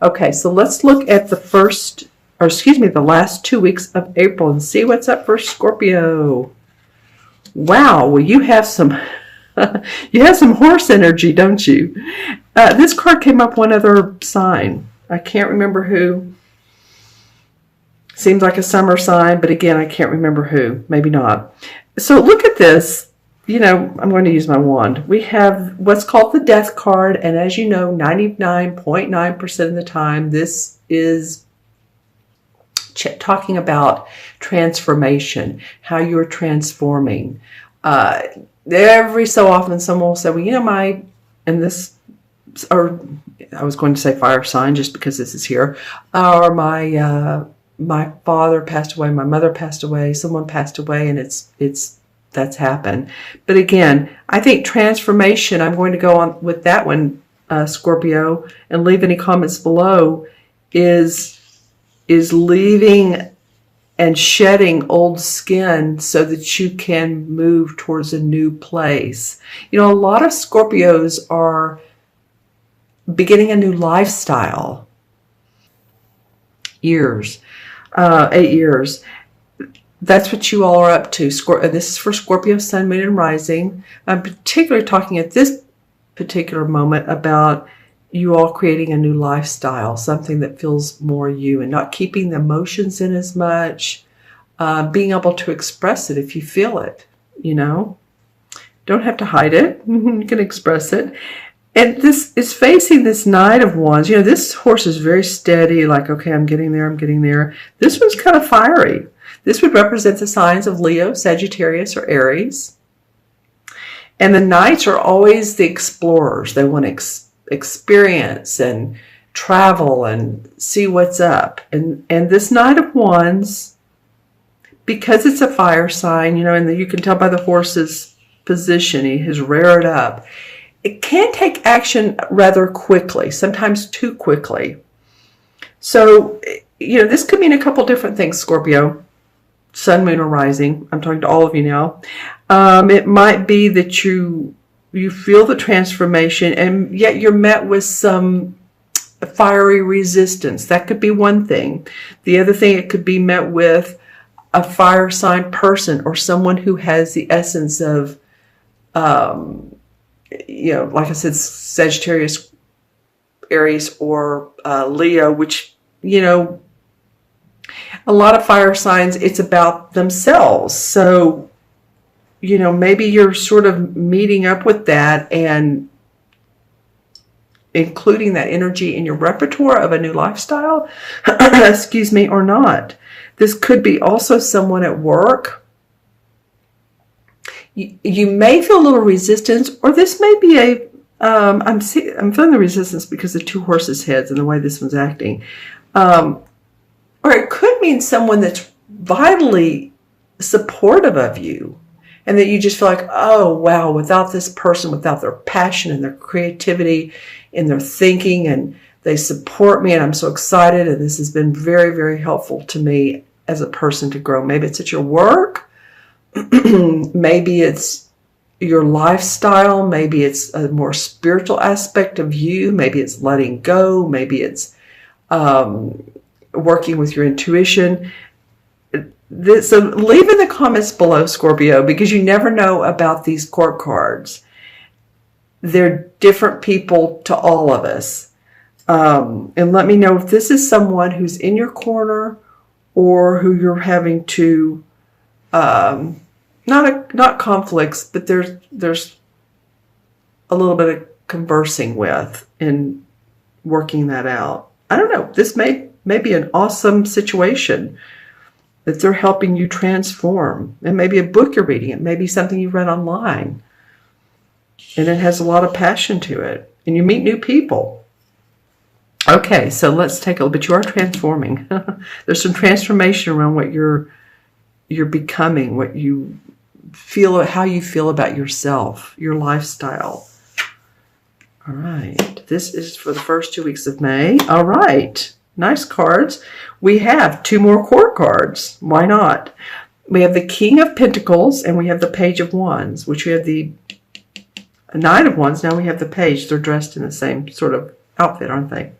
Okay, so let's look at the last 2 weeks of April and see what's up for Scorpio. Wow, well, you have some horse energy, don't you? This card came up one other sign. I can't remember who. Seems like a summer sign, but again, I can't remember who. Maybe not. So look at this. I'm going to use my wand. We have what's called the Death card, and as you know, 99.9% of the time, this is talking about transformation, how you're transforming. Every so often, someone will say, well, I was going to say fire sign just because this is here, or my father passed away, my mother passed away, someone passed away, and that's happened. But again, I think transformation, I'm going to go on with that one, Scorpio, and leave any comments below, is leaving and shedding old skin so that you can move towards a new place. A lot of Scorpios are beginning a new lifestyle. 8 years. That's what you all are up to. This is for Scorpio, Sun, Moon, and Rising. I'm particularly talking at this particular moment about you all creating a new lifestyle, something that feels more you and not keeping the emotions in as much, being able to express it if you feel it, Don't have to hide it. You can express it. And this is facing this Knight of Wands. This horse is very steady, like, okay, I'm getting there, I'm getting there. This one's kind of fiery. This would represent the signs of Leo, Sagittarius, or Aries. And the Knights are always the explorers. They want to experience and travel and see what's up. And this Knight of Wands, because it's a fire sign, and you can tell by the horse's position, he has reared up. It can take action rather quickly, sometimes too quickly. So, this could mean a couple different things, Scorpio. Sun, Moon, or Rising. I'm talking to all of you now. It might be that you feel the transformation, and yet you're met with some fiery resistance. That could be one thing. The other thing, it could be met with a fire sign person or someone who has the essence of, like I said, Sagittarius, Aries, or Leo, which, a lot of fire signs, it's about themselves. So, maybe you're sort of meeting up with that and including that energy in your repertoire of a new lifestyle, excuse me, or not. This could be also someone at work. You may feel a little resistance, or this may be I'm feeling the resistance because of two horses' heads and the way this one's acting. Or it could mean someone that's vitally supportive of you, and that you just feel like, oh, wow, without this person, without their passion and their creativity and their thinking, and they support me, and I'm so excited, and this has been very, very helpful to me as a person to grow. Maybe it's at your work. Maybe it's your lifestyle. Maybe it's a more spiritual aspect of you. Maybe it's letting go. Maybe it's working with your intuition. So leave in the comments below, Scorpio, because you never know about these court cards. They're different people to all of us. And let me know if this is someone who's in your corner or who you're having to, not conflicts, but there's a little bit of conversing with and working that out. I don't know. This may be an awesome situation that they're helping you transform. It may be a book you're reading. It may be something you read online. And it has a lot of passion to it. And you meet new people. Okay, so let's take a look. But you are transforming. There's some transformation around what you're becoming, what you feel, how you feel about yourself, your lifestyle. All right. This is for the first 2 weeks of May. All right. Nice cards. We have 2 more court cards. Why not? We have the King of Pentacles and we have the Page of Wands, which we have the Knight of Wands. Now we have the Page. They're dressed in the same sort of outfit, aren't they?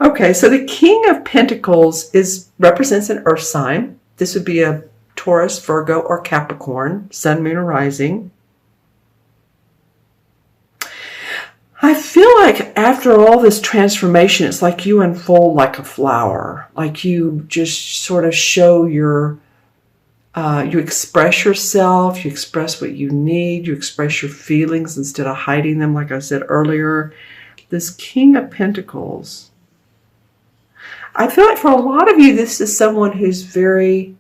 Okay, so the King of Pentacles represents an earth sign. This would be a Taurus, Virgo, or Capricorn, sun, moon, or rising. I feel like after all this transformation, it's like you unfold like a flower. Like you just sort of show you express yourself, you express what you need, you express your feelings instead of hiding them, like I said earlier. This King of Pentacles. I feel like for a lot of you, this is someone who's very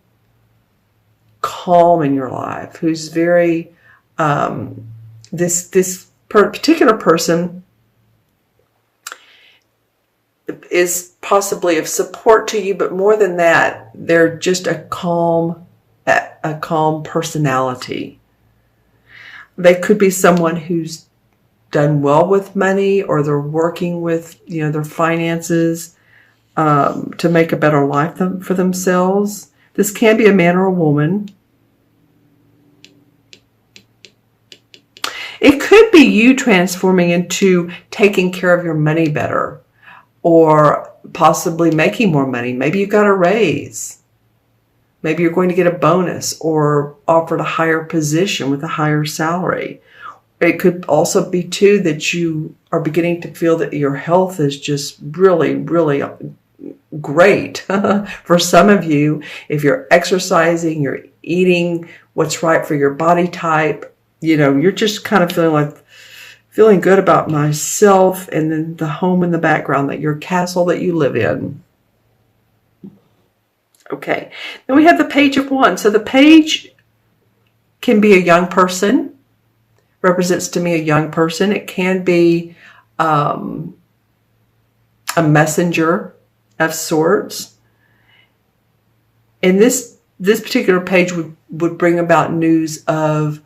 calm in your life, who's very, particular person is possibly of support to you, but more than that, they're just a calm personality. They could be someone who's done well with money, or they're working with, their finances to make a better life for themselves. This can be a man or a woman. It could be you transforming into taking care of your money better, or possibly making more money. Maybe you got a raise. Maybe you're going to get a bonus or offered a higher position with a higher salary. It could also be too that you are beginning to feel that your health is just really, really great. For some of you, if you're exercising, you're eating what's right for your body type, you're just kind of feeling good about myself, and then the home in the background, that your castle that you live in. Okay, then we have the Page of Wands. So the page can be a young person, represents to me a young person. It can be a messenger of sorts. And this particular page would bring about news of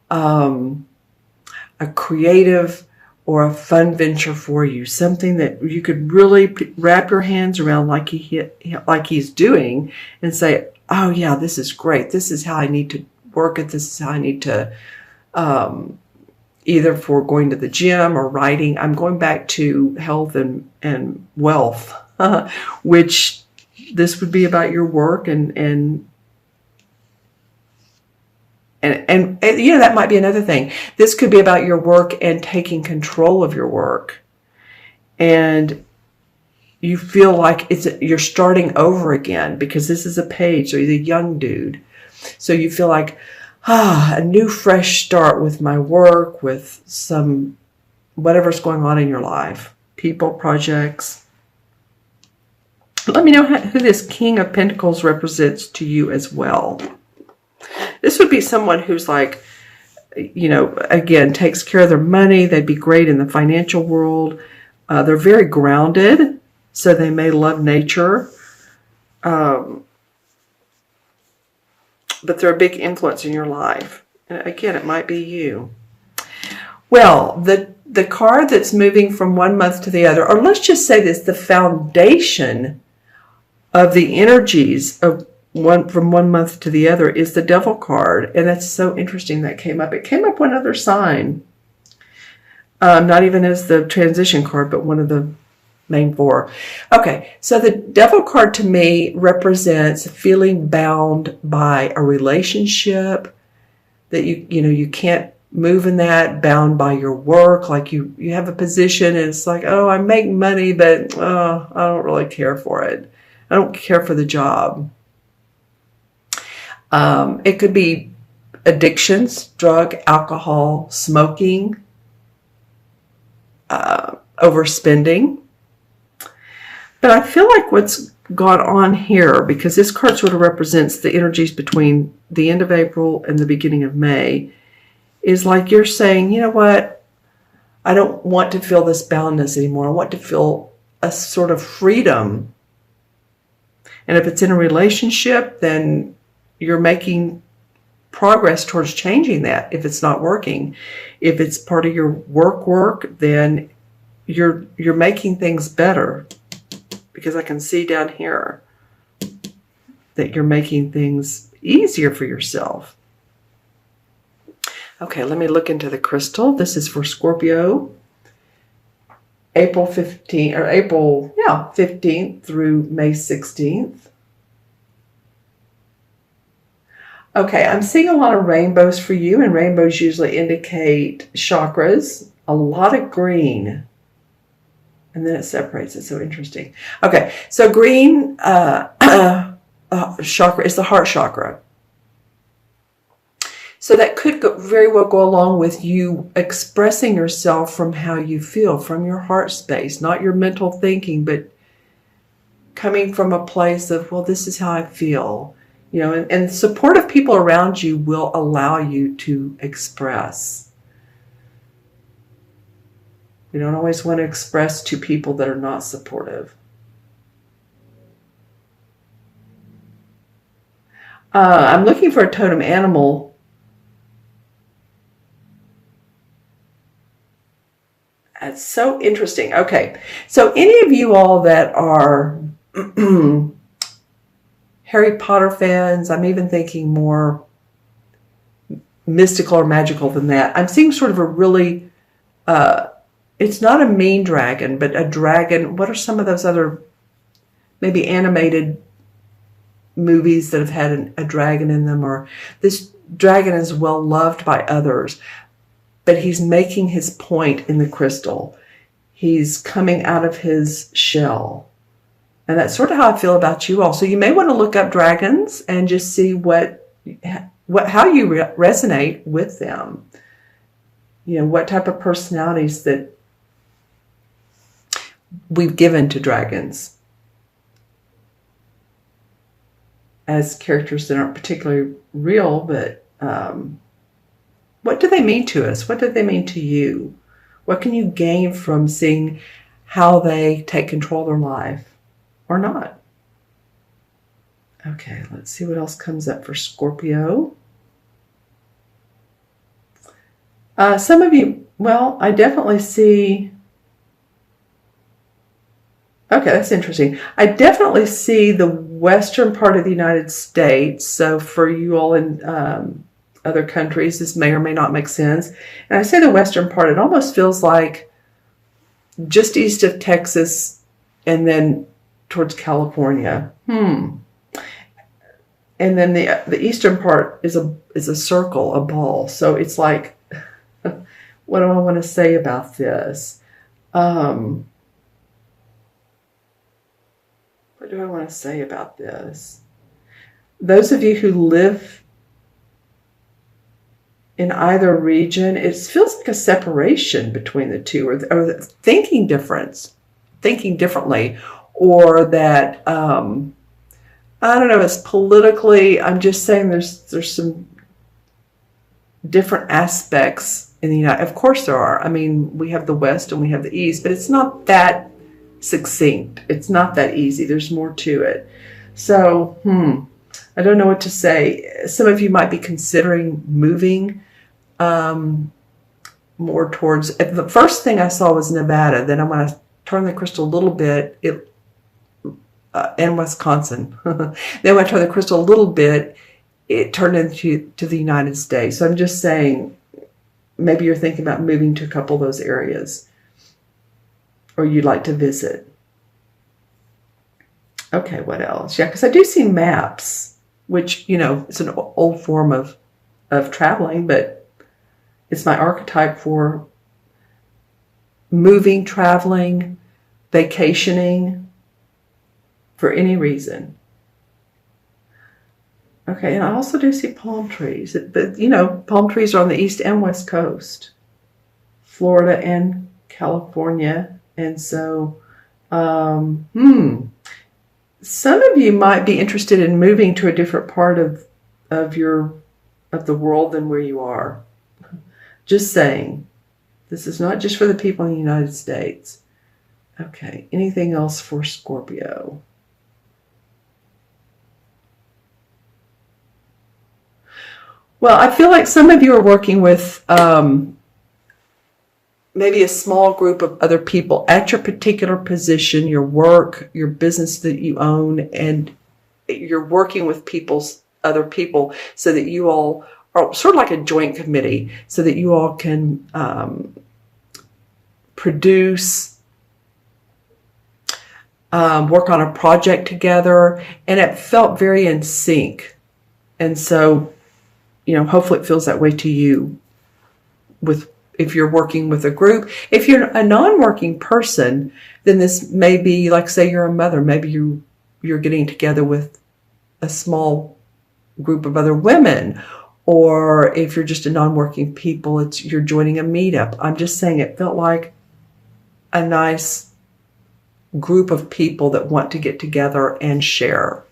a creative or a fun venture for you, something that you could really wrap your hands around like he's doing, and say, oh yeah, this is great. This is how I need to work it. This is how I need to, either for going to the gym or writing. I'm going back to health and wealth, which this would be about your work and that might be another thing. This could be about your work and taking control of your work. And you feel like you're starting over again, because this is a page, so you're the young dude. So you feel like, a new fresh start with my work, with some whatever's going on in your life, people, projects. Let me know who this King of Pentacles represents to you as well. This would be someone who's like, again, takes care of their money. They'd be great in the financial world. They're very grounded, so they may love nature. But they're a big influence in your life. And again, it might be you. Well, the card that's moving from one month to the other, or let's just say this, the foundation of the energies of from one month to the other is the Devil card. And that's so interesting that came up. It came up one other sign. Not even as the transition card, but one of the main four. Okay, so the Devil card to me represents feeling bound by a relationship, that you can't move in that, bound by your work, like you have a position and it's like, oh, I make money, but I don't really care for it. I don't care for the job. It could be addictions, drug, alcohol, smoking, overspending. But I feel like what's gone on here, because this card sort of represents the energies between the end of April and the beginning of May, is like you're saying, you know what? I don't want to feel this boundness anymore. I want to feel a sort of freedom. And if it's in a relationship, then you're making progress towards changing that if it's not working. If it's part of your work, then you're making things better. Because I can see down here that you're making things easier for yourself. Okay, let me look into the crystal. This is for Scorpio. April 15th, or April, 15th through May 16th. Okay, I'm seeing a lot of rainbows for you, and rainbows usually indicate chakras. A lot of green. And then it separates. It's so interesting. Okay, so green chakra is the heart chakra. So that could very well go along with you expressing yourself from how you feel, from your heart space, not your mental thinking, but coming from a place of, well, this is how I feel. You know, and supportive people around you will allow you to express. We don't always want to express to people that are not supportive. I'm looking for a totem animal. That's so interesting. Okay, so any of you all that are Harry Potter fans, I'm even thinking more mystical or magical than that. I'm seeing sort of a really, it's not a mean dragon, but a dragon. What are some of those other maybe animated movies that have had a dragon in them? Or this dragon is well loved by others, but he's making his point in the crystal. He's coming out of his shell. And that's sort of how I feel about you all. So you may want to look up dragons and just see how you resonate with them. You know, what type of personalities that we've given to dragons as characters that aren't particularly real, but what do they mean to us? What do they mean to you? What can you gain from seeing how they take control of their life or not? Okay, let's see what else comes up for Scorpio. Some of you, well, I definitely see, okay, that's interesting. I definitely see the western part of the United States. So for you all in other countries, this may or may not make sense. And I say the western part, it almost feels like just east of Texas and then towards California. And then the eastern part is a circle, a ball. So it's like, what do I want to say about this? What do I want to say about this? Those of you who live in either region, it feels like a separation between the two, or thinking differently, or that I don't know. It's politically. I'm just saying there's some different aspects in the United. Of course there are. I mean, we have the West and we have the East, but it's not that succinct. It's not that easy. There's more to it. So, I don't know what to say. Some of you might be considering moving more towards, the first thing I saw was Nevada. Then I'm going to turn the crystal a little bit, and Wisconsin. Then when I turn the crystal a little bit, it turned into the United States. So I'm just saying, maybe you're thinking about moving to a couple of those areas, or you'd like to visit. Okay, what else? Yeah, because I do see maps, which, you know, it's an old form of traveling, but it's my archetype for moving, traveling, vacationing, for any reason. Okay, and I also do see palm trees. But, you know, palm trees are on the east and west coast, Florida and California. And so, some of you might be interested in moving to a different part of the world than where you are. Just saying. This is not just for the people in the United States. Okay, anything else for Scorpio? Well, I feel like some of you are working with maybe a small group of other people at your particular position, your work, your business that you own, and you're working with other people so that you all are sort of like a joint committee, so that you all can produce work on a project together, and it felt very in sync. And so, hopefully it feels that way to you if you're working with a group. If you're a non-working person, then this may be like, say you're a mother, maybe you're getting together with a small group of other women, or if you're just a non-working people, you're joining a meetup. I'm just saying it felt like a nice group of people that want to get together and share.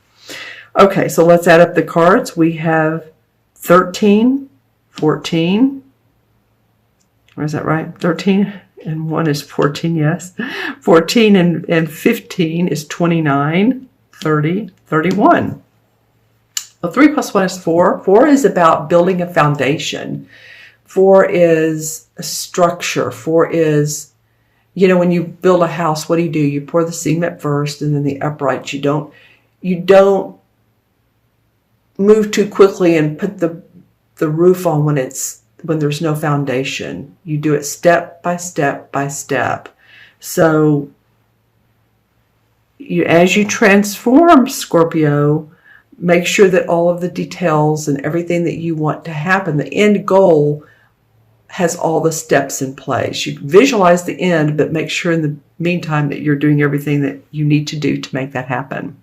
Okay, so let's add up the cards. We have 13, 14. Is that right? 13 and 1 is 14, yes. 14 and 15 is 29, 30, 31. Well, 3 plus 1 is 4. 4 is about building a foundation. 4 is a structure. 4 is, when you build a house, what do? You pour the cement first and then the uprights. You don't move too quickly and put the roof on when there's no foundation. You do it step by step by step. So as you transform, Scorpio, make sure that all of the details and everything that you want to happen, the end goal, has all the steps in place. You visualize the end, but make sure in the meantime that you're doing everything that you need to do to make that happen.